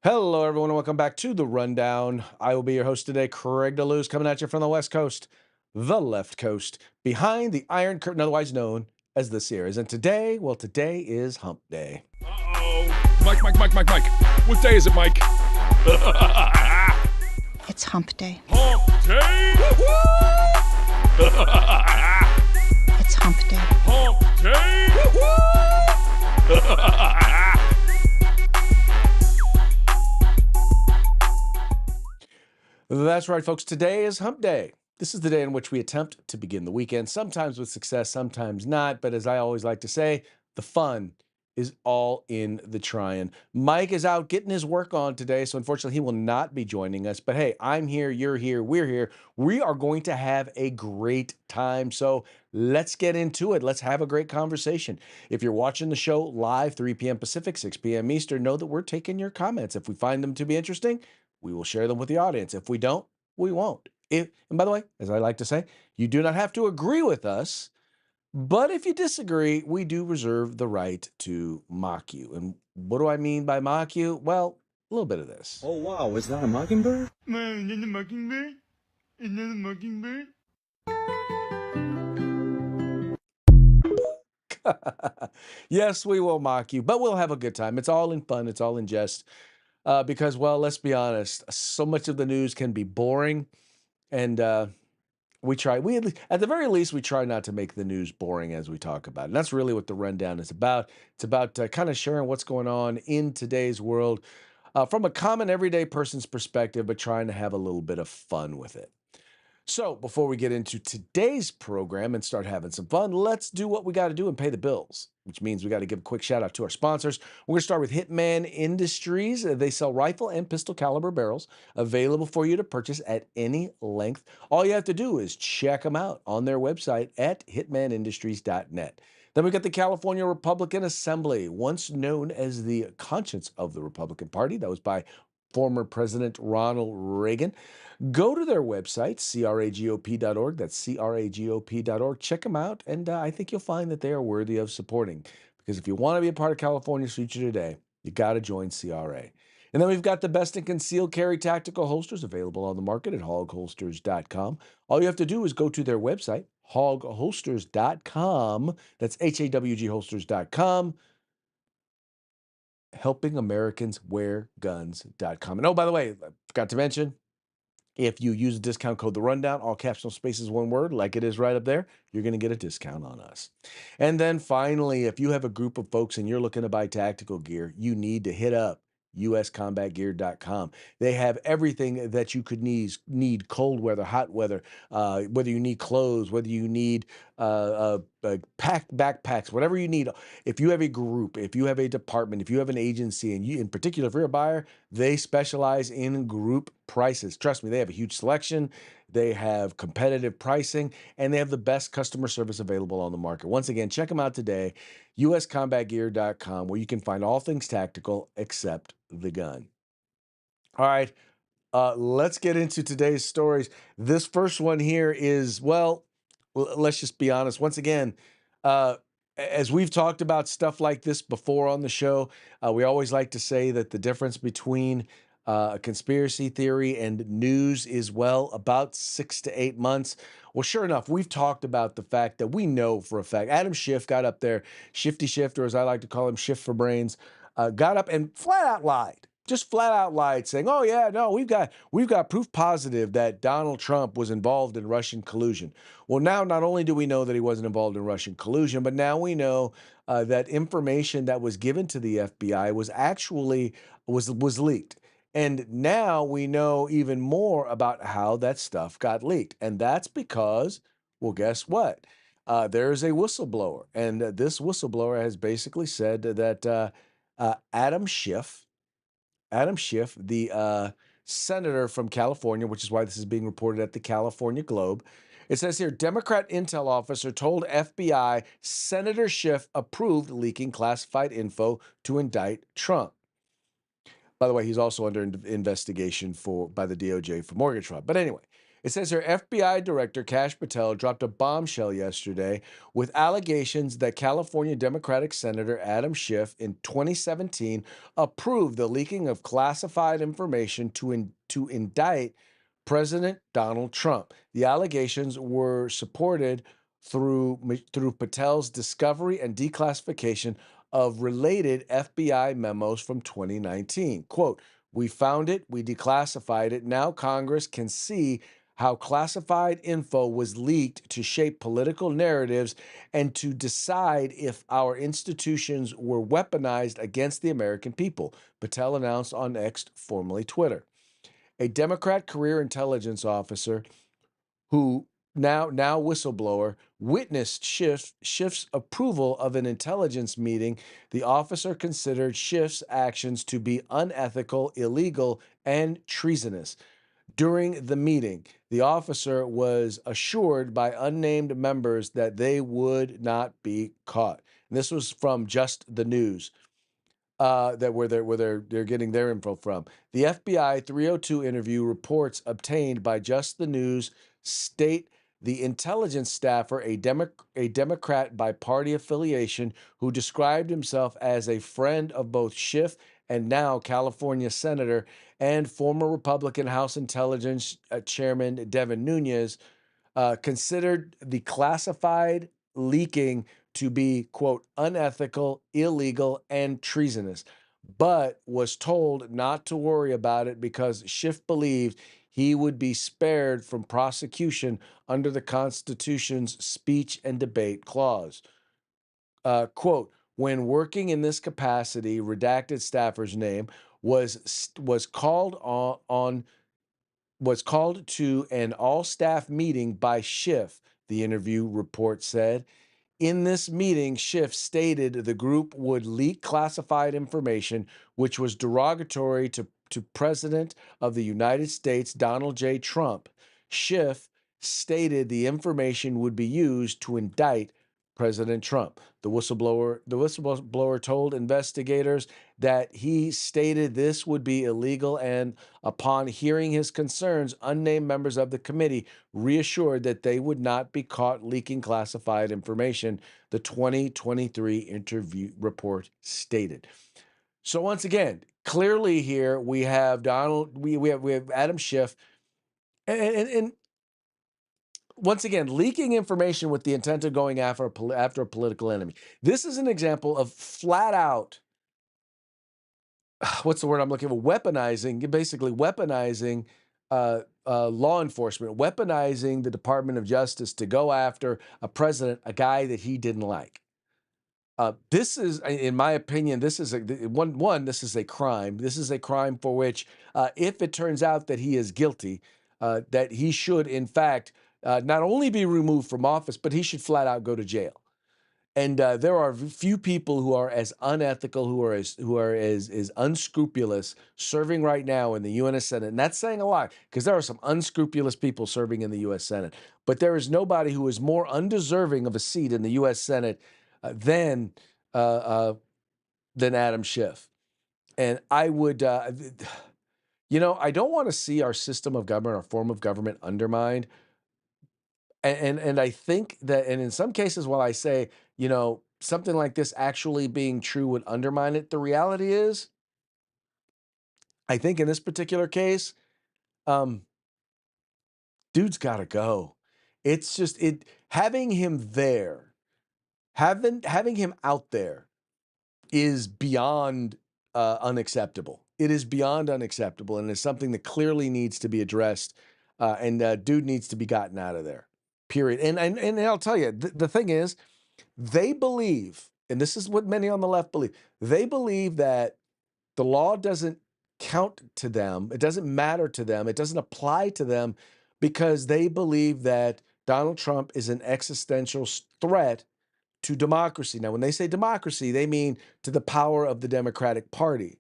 Hello, everyone, and welcome back to The Rundown. I will be your host today, Craig DeLuz, coming at you from the West Coast, the left coast, behind the Iron Curtain, otherwise known as the Sierras. And today, well, today is Hump Day. Uh-oh. Mike. What day is it, Mike? It's Hump Day. Hump Day! It's Hump Day. Hump Day! That's right, folks. Today is Hump Day. This is the day in which we attempt to begin the weekend, sometimes with success, sometimes not. But as I always like to say, the fun is all in the trying. Mike is out getting his work on today, so unfortunately he will not be joining us. But hey, I'm here, you're here, we're here. We are going to have a great time. So let's get into it. Let's have a great conversation. If you're watching the show live, 3 p.m. Pacific, 6 p.m. Eastern, know that we're taking your comments. If we find them to be interesting, we will share them with the audience. If we don't, we won't. And by the way, as I like to say, you do not have to agree with us, but if you disagree, we do reserve the right to mock you. And what do I mean by mock you? Well, a little bit of this. Oh wow, is that a mockingbird? Man, is that a mockingbird? Is that a mockingbird? Yes, we will mock you, but we'll have a good time. It's all in fun. It's all in jest. Because, well, let's be honest, so much of the news can be boring. And at the very least, we try not to make the news boring as we talk about it. And that's really what the rundown is about. It's about kind of sharing what's going on in today's world from a common everyday person's perspective, but trying to have a little bit of fun with it. So before we get into today's program and start having some fun, let's do what we got to do and pay the bills, which means we got to give a quick shout out to our sponsors. We're going to start with Hitman Industries. They sell rifle and pistol caliber barrels available for you to purchase at any length. All you have to do is check them out on their website at hitmanindustries.net. Then we got the California Republican Assembly, once known as the conscience of the Republican Party. That was by former President Ronald Reagan. Go to their website, cragop.org. That's cragop.org. Check them out, and I think you'll find that they are worthy of supporting. Because if you want to be a part of California's future today, you got to join CRA. And then we've got the best in concealed carry tactical holsters available on the market at hogholsters.com. All you have to do is go to their website, hogholsters.com. That's HAWGholsters.com. helpingamericans.wearguns.com. And oh, by the way, I forgot to mention, if you use the discount code The Rundown, all caps, no spaces, one word, like it is right up there, you're going to get a discount on us. And then finally, if you have a group of folks and you're looking to buy tactical gear, you need to hit up uscombatgear.com. They have everything that you could need cold weather, hot weather, whether you need clothes, whether you need packed backpacks, whatever you need. If you have a group, if you have a department, if you have an agency, and you, in particular, if you're a buyer, they specialize in group prices. Trust me, they have a huge selection. They have competitive pricing, and they have the best customer service available on the market. Once again, check them out today, uscombatgear.com, where you can find all things tactical except the gun. All right, let's get into today's stories. This first one here is, well, let's just be honest. Once again, as we've talked about stuff like this before on the show, we always like to say that the difference between a conspiracy theory and news is, well, about 6 to 8 months. Well, sure enough, we've talked about the fact that we know for a fact Adam Schiff got up there, Shifty Shift, or as I like to call him, Schiff for Brains, got up and flat out lied. Just flat out lied, saying, "Oh yeah, no, we've got proof positive that Donald Trump was involved in Russian collusion." Well, now not only do we know that he wasn't involved in Russian collusion, but now we know that information that was given to the FBI was actually was leaked. And now we know even more about how that stuff got leaked. And that's because, well, guess what? There's a whistleblower. And this whistleblower has basically said that Adam Schiff, the senator from California, which is why this is being reported at the California Globe. It says here, Democrat intel officer told FBI Senator Schiff approved leaking classified info to indict Trump. By the way, he's also under investigation by the DOJ for mortgage fraud. But anyway, It says here FBI Director Kash Patel dropped a bombshell yesterday with allegations that California Democratic Senator Adam Schiff in 2017 approved the leaking of classified information to indict President Donald Trump. The allegations were supported through Patel's discovery and declassification of related FBI memos from 2019. Quote, "We found it, we declassified it. Now Congress can see how classified info was leaked to shape political narratives and to decide if our institutions were weaponized against the American people," Patel announced on X, formerly Twitter. A Democrat career intelligence officer who now whistleblower witnessed Schiff's approval of an intelligence meeting. The officer considered Schiff's actions to be unethical, illegal, and treasonous. During the meeting, the officer was assured by unnamed members that they would not be caught. And this was from Just the News, that where they're getting their info from. The FBI 302 interview reports obtained by Just the News state the intelligence staffer, a Democrat by party affiliation, who described himself as a friend of both Schiff and now California Senator and former Republican House Intelligence Chairman Devin Nunes, considered the classified leaking to be, quote, unethical, illegal, and treasonous, but was told not to worry about it because Schiff believed he would be spared from prosecution under the Constitution's speech and debate clause. Quote, "When working in this capacity," redacted staffer's name, was called was called to an all-staff meeting by Schiff, the interview report said. In this meeting, Schiff stated the group would leak classified information which was derogatory to President of the United States, Donald J. Trump. Schiff stated the information would be used to indict President Trump. The whistleblower told investigators that he stated this would be illegal, and upon hearing his concerns, unnamed members of the committee reassured that they would not be caught leaking classified information, the 2023 interview report stated. So once again, clearly here we have we have Adam Schiff, and once again, leaking information with the intent of going after a political enemy. This is an example of flat out, what's the word I'm looking for? Basically weaponizing law enforcement, weaponizing the Department of Justice to go after a president, a guy that he didn't like. This is, in my opinion, this is this is a crime. This is a crime for which, if it turns out that he is guilty, that he should, in fact, not only be removed from office, but he should flat out go to jail. And there are few people who are as unethical, who are as unscrupulous serving right now in the U.S. Senate. And that's saying a lot, because there are some unscrupulous people serving in the U.S. Senate. But there is nobody who is more undeserving of a seat in the U.S. Senate than Adam Schiff. And I would, I don't want to see our system of government, our form of government undermined. And I think that, and in some cases, while I say, something like this actually being true would undermine it, the reality is, I think in this particular case, dude's got to go. It's just having him there, having him out there is beyond unacceptable. It is beyond unacceptable, and it's something that clearly needs to be addressed. And dude needs to be gotten out of there. Period. And I'll tell you, the thing is, they believe, and this is what many on the left believe, they believe that the law doesn't count to them, it doesn't matter to them, it doesn't apply to them, because they believe that Donald Trump is an existential threat to democracy. Now, when they say democracy, they mean to the power of the Democratic Party.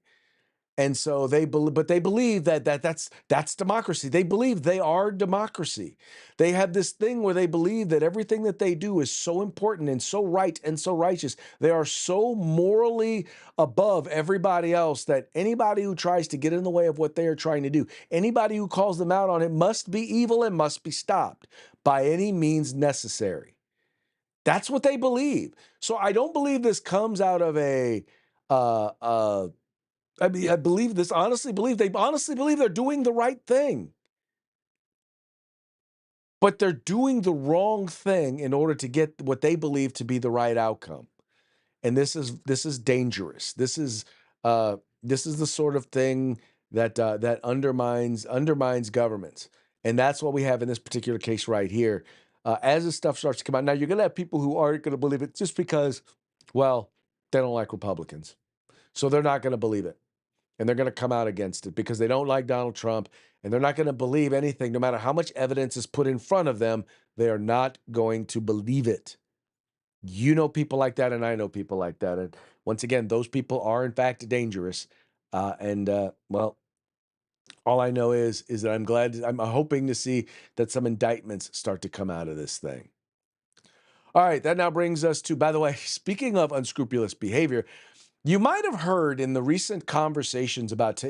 And so they believe, but they believe that's democracy. They believe they are democracy. They have this thing where they believe that everything that they do is so important and so right and so righteous. They are so morally above everybody else that anybody who tries to get in the way of what they are trying to do, anybody who calls them out on it, must be evil and must be stopped by any means necessary. That's what they believe. So I don't believe this comes out of a I mean, I believe this, honestly believe they honestly believe they're doing the right thing, but they're doing the wrong thing in order to get what they believe to be the right outcome. And this is dangerous. This is the sort of thing that undermines governments, and that's what we have in this particular case right here. As this stuff starts to come out, now you're going to have people who aren't going to believe it just because, well, they don't like Republicans, so they're not going to believe it. And they're going to come out against it because they don't like Donald Trump, and they're not going to believe anything, no matter how much evidence is put in front of them. They are not going to believe it. You know people like that, and I know people like that. And once again, those people are in fact dangerous. Well, all I know is that I'm hoping to see that some indictments start to come out of this thing. All right, that now brings us to, by the way, speaking of unscrupulous behavior, you might have heard in the recent conversations about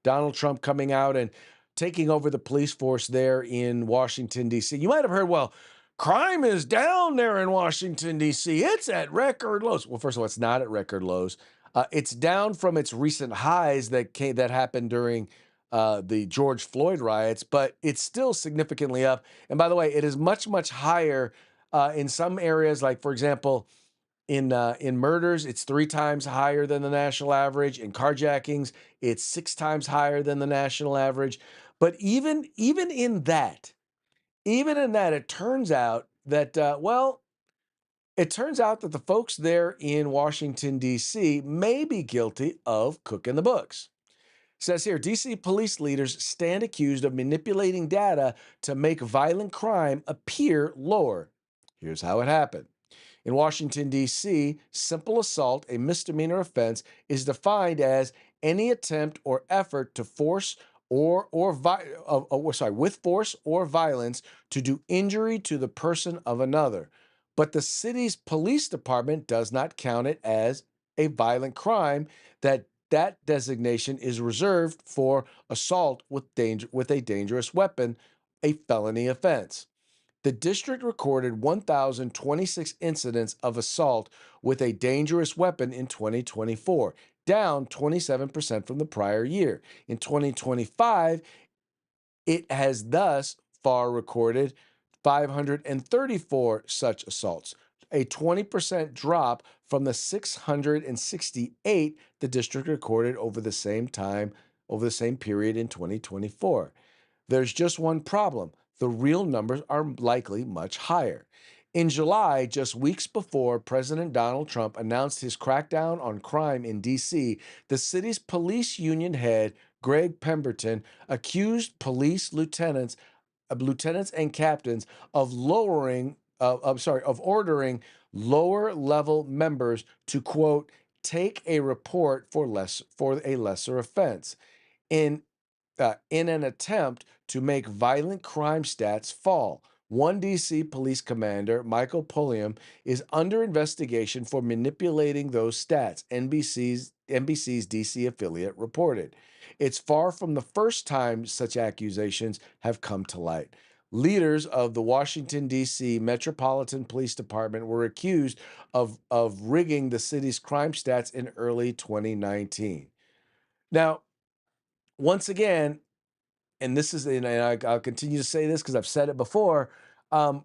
Donald Trump coming out and taking over the police force there in Washington, D.C. You might have heard, well, crime is down there in Washington, D.C. It's at record lows. Well, first of all, it's not at record lows. It's down from its recent highs that happened during the George Floyd riots, but it's still significantly up. And by the way, it is much, much higher in some areas, like, for example, in murders, it's 3 times higher than the national average. In carjackings, it's 6 times higher than the national average. But even in that, it turns out that it turns out that the folks there in Washington D.C. may be guilty of cooking the books. It says here, D.C. police leaders stand accused of manipulating data to make violent crime appear lower. Here's how it happened. In Washington, D.C., simple assault, a misdemeanor offense, is defined as any attempt or effort to force with force or violence to do injury to the person of another. But the city's police department does not count it as a violent crime. That designation is reserved for assault with a dangerous weapon, a felony offense. The district recorded 1,026 incidents of assault with a dangerous weapon in 2024, down 27% from the prior year. In 2025, it has thus far recorded 534 such assaults, a 20% drop from the 668 the district recorded over the same period in 2024. There's just one problem. The real numbers are likely much higher. In July, just weeks before President Donald Trump announced his crackdown on crime in D.C., the city's police union head, Greg Pemberton, accused police lieutenants and captains of ordering lower level members to, quote, take a report for a lesser offense. In an attempt to make violent crime stats fall. One D.C. police commander, Michael Pulliam, is under investigation for manipulating those stats, NBC's D.C. affiliate reported. It's far from the first time such accusations have come to light. Leaders of the Washington, D.C. Metropolitan Police Department were accused of rigging the city's crime stats in early 2019. Now, once again, and I'll continue to say this because I've said it before, a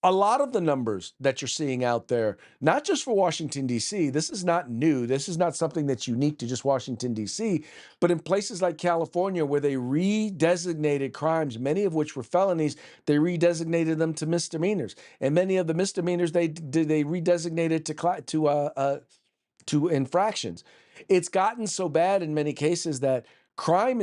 lot of the numbers that you're seeing out there, not just for Washington, D.C., this is not new. This is not something that's unique to just Washington, D.C., but in places like California where they redesignated crimes, many of which were felonies, they redesignated them to misdemeanors. And many of the misdemeanors they redesignated to infractions. It's gotten so bad in many cases that crime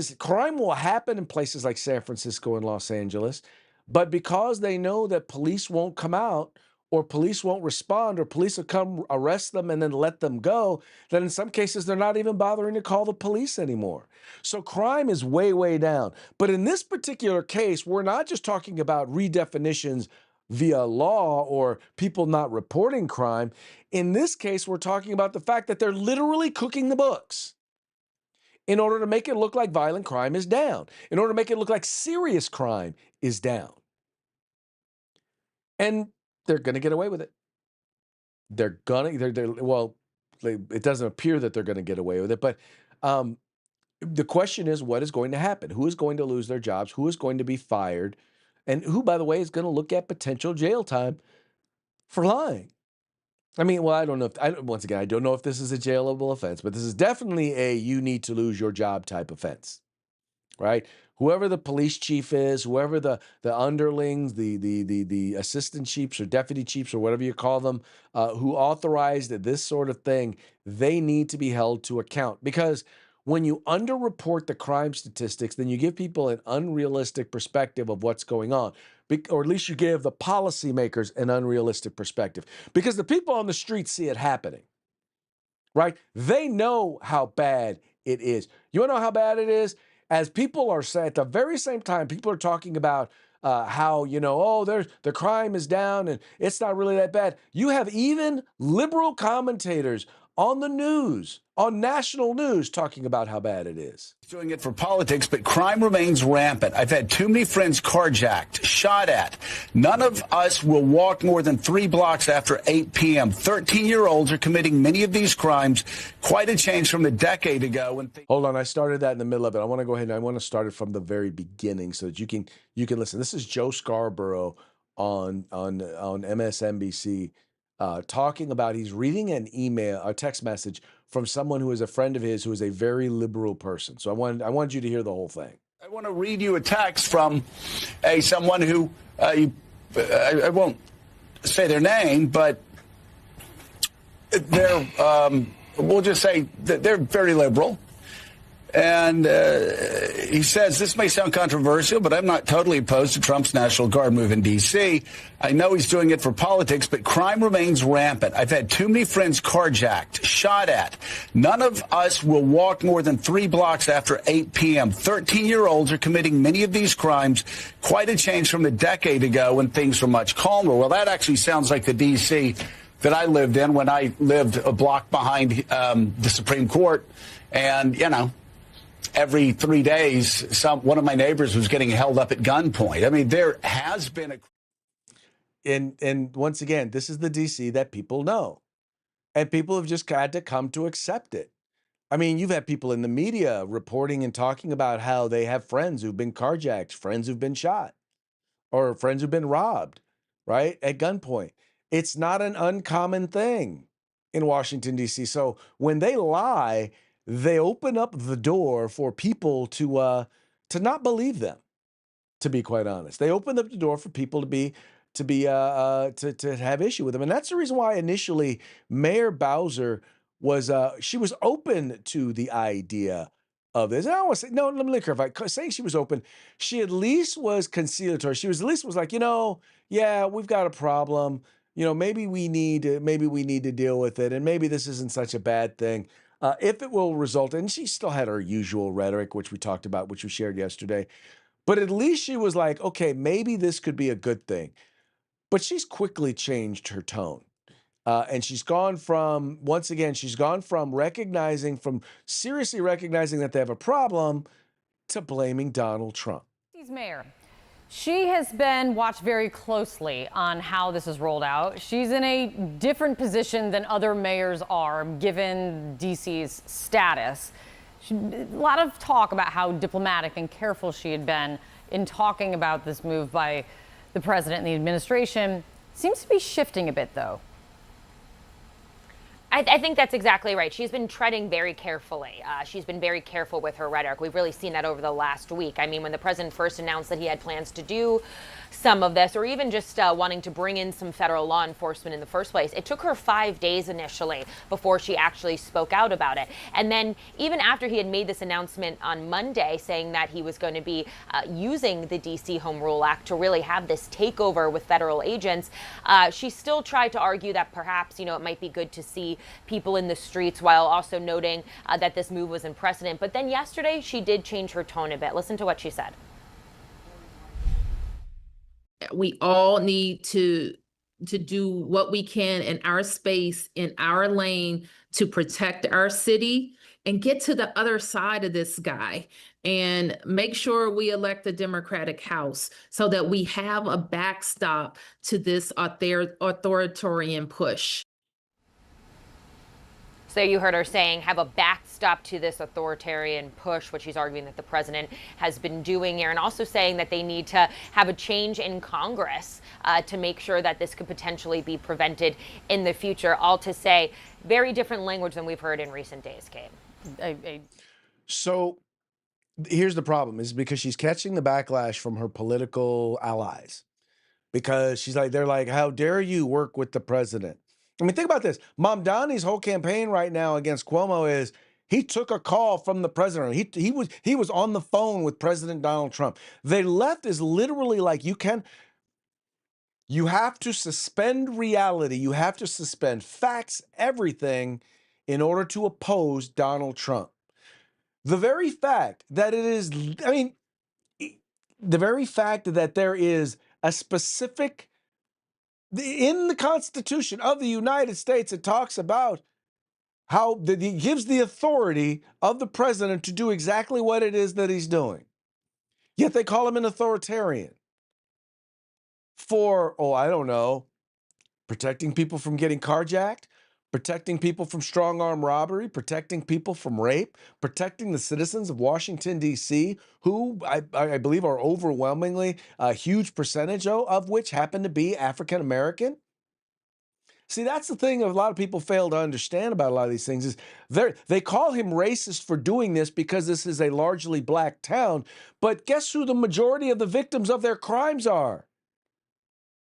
will happen in places like San Francisco and Los Angeles, but because they know that police won't come out or police won't respond, or police will come arrest them and then let them go, then in some cases they're not even bothering to call the police anymore. So crime is way, way down. But in this particular case, we're not just talking about redefinitions via law or people not reporting crime. In this case, we're talking about the fact that they're literally cooking the books in order to make it look like violent crime is down, in order to make it look like serious crime is down. And they're going to get away with it. Well, it doesn't appear that they're going to get away with it, but the question is, what is going to happen? Who is going to lose their jobs? Who is going to be fired? And who, by the way, is going to look at potential jail time for lying? I mean, well, I don't know once again, I don't know if this is a jailable offense, but this is definitely a you need to lose your job type offense, right? Whoever the police chief is, whoever the underlings, the assistant chiefs or deputy chiefs or whatever you call them, who authorized this sort of thing, they need to be held to account. Because when you underreport the crime statistics, then you give people an unrealistic perspective of what's going on. Or at least you give the policymakers an unrealistic perspective. Because the people on the street see it happening, right? They know how bad it is. You want to know how bad it is? As people are saying, at the very same time, people are talking about how, the crime is down and it's not really that bad. You have even liberal commentators on the news, on national news, talking about how bad it is. Doing it for politics, but crime remains rampant. I've had too many friends carjacked, shot at. None of us will walk more than 3 blocks after 8 p.m. 13-year-olds are committing many of these crimes. Quite a change from a decade ago. Hold on, I started that in the middle of it. I want to go ahead and I want to start it from the very beginning so that you can listen. This is Joe Scarborough on MSNBC. Talking about, he's reading a text message from someone who is a friend of his who is a very liberal person. So I want you to hear the whole thing. I want to read you a text from someone who, I won't say their name, but they're, we'll just say that they're very liberal. And he says, this may sound controversial, but I'm not totally opposed to Trump's National Guard move in D.C. I know he's doing it for politics, but crime remains rampant. I've had too many friends carjacked, shot at. None of us will walk more than 3 blocks after 8 p.m. 13-year-olds are committing many of these crimes. Quite a change from a decade ago when things were much calmer. Well, that actually sounds like the D.C. that I lived in when I lived a block behind the Supreme Court. And, every 3 days, one of my neighbors was getting held up at gunpoint. I mean, there has been a... And once again, this is the DC that people know. And people have just had to come to accept it. I mean, you've had people in the media reporting and talking about how they have friends who've been carjacked, friends who've been shot, or friends who've been robbed, right, at gunpoint. It's not an uncommon thing in Washington, D.C. So when they lie, they open up the door for people to not believe them, to be quite honest. They open up the door for people to have issue with them. And that's the reason why initially Mayor Bowser was open to the idea of this. And I don't want to say, no, let me clarify. Saying she was open, she at least was conciliatory. She was at least was like, yeah, we've got a problem. Maybe we need to deal with it. And maybe this isn't such a bad thing. If it will result, and she still had her usual rhetoric, which we talked about, which we shared yesterday, but at least she was like, okay, maybe this could be a good thing. But she's quickly changed her tone. And she's gone from seriously recognizing that they have a problem to blaming Donald Trump. He's mayor. She has been watched very closely on how this is rolled out. She's in a different position than other mayors are, given DC's status. A lot of talk about how diplomatic and careful she had been in talking about this move by the president and the administration. Seems to be shifting a bit, though. I think that's exactly right. She's been treading very carefully. She's been very careful with her rhetoric. We've really seen that over the last week. I mean, when the president first announced that he had plans to do some of this, or even just wanting to bring in some federal law enforcement in the first place, it took her 5 days initially before she actually spoke out about it. And then even after he had made this announcement on Monday saying that he was going to be using the D.C. Home Rule Act to really have this takeover with federal agents, she still tried to argue that perhaps, it might be good to see people in the streets, while also noting that this move was unprecedented. But then yesterday, she did change her tone a bit. Listen to what she said. We all need to do what we can in our space, in our lane, to protect our city and get to the other side of this guy and make sure we elect a Democratic House so that we have a backstop to this authoritarian push. So you heard her saying have a backstop to this authoritarian push, which she's arguing that the president has been doing here, and also saying that they need to have a change in Congress to make sure that this could potentially be prevented in the future. All to say, very different language than we've heard in recent days, Kate. So here's the problem, is because she's catching the backlash from her political allies. Because they're like, how dare you work with the president? I mean, think about this. Mamdani's whole campaign right now against Cuomo is he took a call from the president. He was on the phone with President Donald Trump. The left is literally like, you have to suspend reality. You have to suspend facts, everything, in order to oppose Donald Trump. The very fact that the very fact that there is a specific, in the Constitution of the United States, it talks about how it gives the authority of the president to do exactly what it is that he's doing. Yet they call him an authoritarian for, I don't know, protecting people from getting carjacked, protecting people from strong arm robbery, protecting people from rape, protecting the citizens of Washington, D.C., who I believe are overwhelmingly a huge percentage of which happen to be African American. See, that's the thing a lot of people fail to understand about a lot of these things is they call him racist for doing this because this is a largely black town. But guess who the majority of the victims of their crimes are?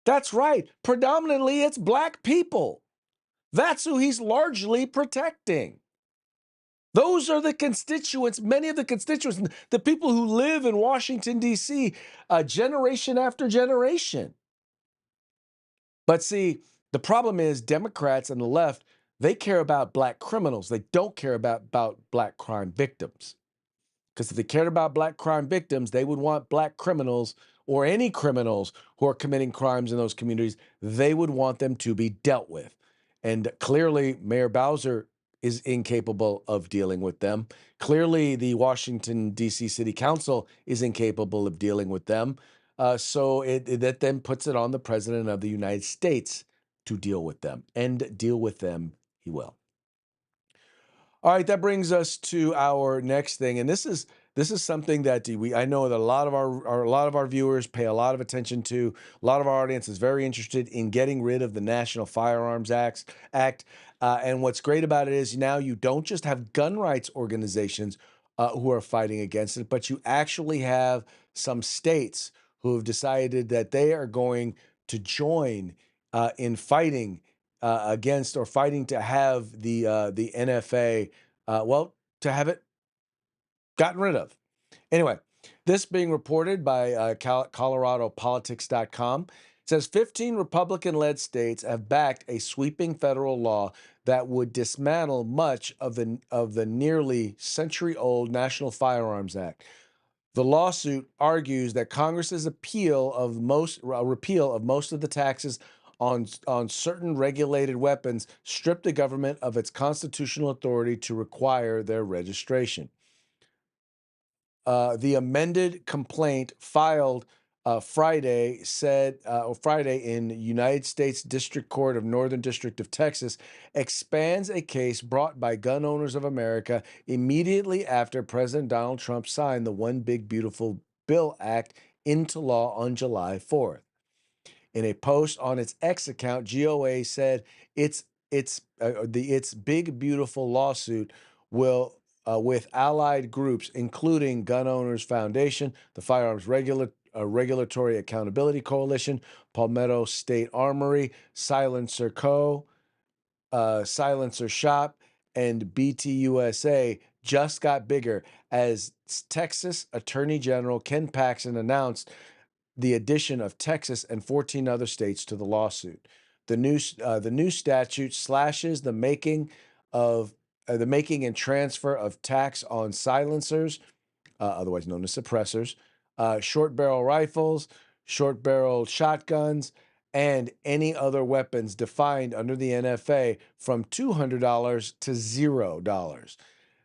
That's right. Predominantly, it's black people. That's who he's largely protecting. Those are the constituents, many of the constituents, the people who live in Washington, D.C., generation after generation. But see, the problem is Democrats and the left, they care about black criminals. They don't care about black crime victims. Because if they cared about black crime victims, they would want black criminals or any criminals who are committing crimes in those communities, they would want them to be dealt with. And clearly, Mayor Bowser is incapable of dealing with them. Clearly, the Washington, D.C. City Council is incapable of dealing with them. So that then puts it on the President of the United States to deal with them, and deal with them he will. All right, that brings us to our next thing, and this is something that I know that a lot of our viewers pay a lot of attention to. A lot of our audience is very interested in getting rid of the National Firearms Act. And what's great about it is now you don't just have gun rights organizations who are fighting against it, but you actually have some states who have decided that they are going to join in fighting against, or fighting to have the NFA, to have it gotten rid of. Anyway, this being reported by ColoradoPolitics.com, it says 15 Republican-led states have backed a sweeping federal law that would dismantle much of the nearly century-old National Firearms Act. The lawsuit argues that Congress's repeal of most of the taxes on certain regulated weapons stripped the government of its constitutional authority to require their registration. The amended complaint filed Friday in United States District Court of Northern District of Texas expands a case brought by Gun Owners of America immediately after President Donald Trump signed the One Big Beautiful Bill Act into law on July 4th. In a post on its X account, GOA said it its big beautiful lawsuit will with allied groups, including Gun Owners Foundation, the Firearms Regulatory Accountability Coalition, Palmetto State Armory, Silencer Co., Silencer Shop, and BTUSA just got bigger as Texas Attorney General Ken Paxton announced the addition of Texas and 14 other states to the lawsuit. The new statute slashes the making and transfer of tax on silencers, otherwise known as suppressors, short barrel rifles, short barrel shotguns, and any other weapons defined under the NFA from $200 to $0.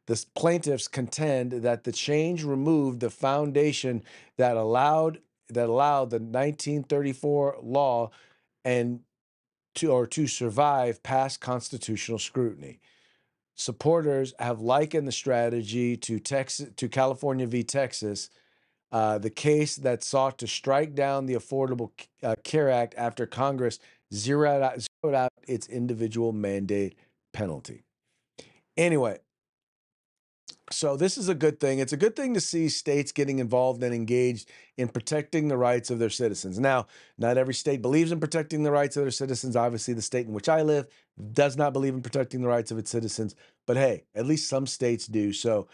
The plaintiffs contend that the change removed the foundation that allowed the 1934 law and to survive past constitutional scrutiny. Supporters have likened the strategy to California v. Texas, the case that sought to strike down the Affordable Care Act after Congress zeroed out its individual mandate penalty. Anyway, so this is a good thing. It's a good thing to see states getting involved and engaged in protecting the rights of their citizens. Now, not every state believes in protecting the rights of their citizens. Obviously, the state in which I live does not believe in protecting the rights of its citizens. But hey, at least some states do. So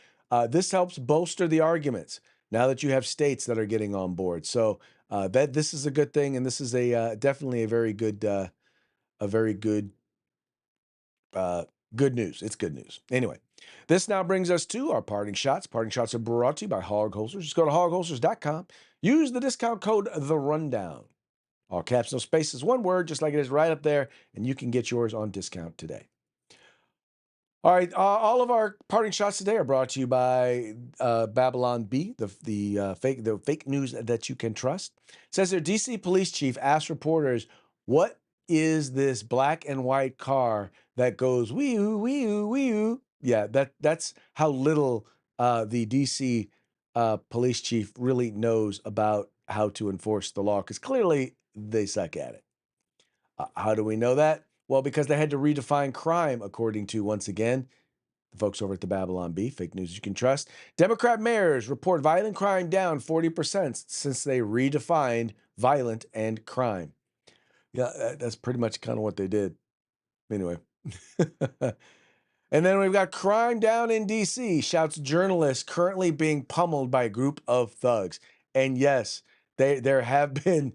this helps bolster the arguments now that you have states that are getting on board. So that this is a good thing, and this is a definitely a very good good news. It's good news. Anyway, this now brings us to our parting shots. Parting shots are brought to you by Hog Holsters. Just go to hogholsters.com. Use the discount code The Rundown. All caps, no spaces, one word, just like it is right up there, and you can get yours on discount today. All right, all of our parting shots today are brought to you by Babylon Bee, the fake news that you can trust. It says their DC police chief asked reporters, "What is this black and white car that goes wee-oo, wee-oo, wee-oo?" Yeah, that's how little the DC police chief really knows about how to enforce the law, because clearly they suck at it. How do we know that? Well, because they had to redefine crime, according to, once again, the folks over at the Babylon Bee, fake news you can trust. Democrat mayors report violent crime down 40% since they redefined violent and crime. Yeah, that's pretty much kind of what they did. Anyway. And then we've got crime down in D.C., shouts journalist currently being pummeled by a group of thugs. And yes, there have been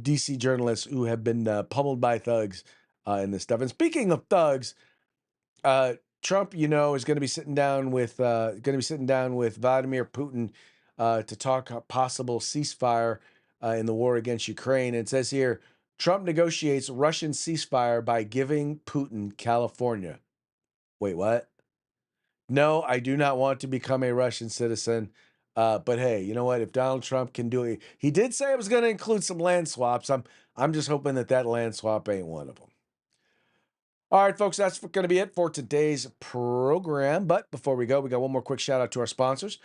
D.C. journalists who have been pummeled by thugs in this stuff. And speaking of thugs, Trump, is going to be sitting down with Vladimir Putin to talk a possible ceasefire in the war against Ukraine. And it says here, Trump negotiates Russian ceasefire by giving Putin California. Wait, what? No, I do not want to become a Russian citizen. But hey, you know what? If Donald Trump can do it, he did say it was going to include some land swaps. I'm just hoping that land swap ain't one of them. All right, folks, that's going to be it for today's program. But before we go, we got one more quick shout out to our sponsors.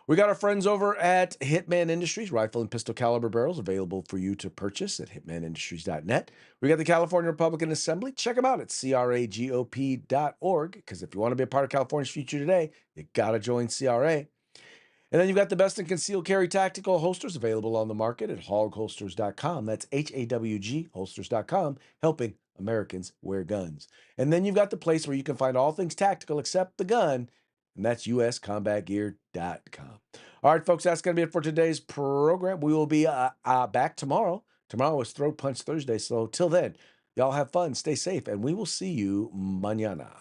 We got our friends over at Hitman Industries, rifle and pistol caliber barrels available for you to purchase at hitmanindustries.net. We got the California Republican Assembly. Check them out at cragop.org, because if you want to be a part of California's future today, you got to join CRA. And then you've got the best in concealed carry tactical holsters available on the market at hogholsters.com. That's HAWG holsters.com, helping Americans wear guns. And then you've got the place where you can find all things tactical except the gun, and that's uscombatgear.com. All right, folks, that's going to be it for today's program. We will be back tomorrow. Tomorrow is Throat Punch Thursday, so till then, y'all have fun, stay safe, and we will see you mañana.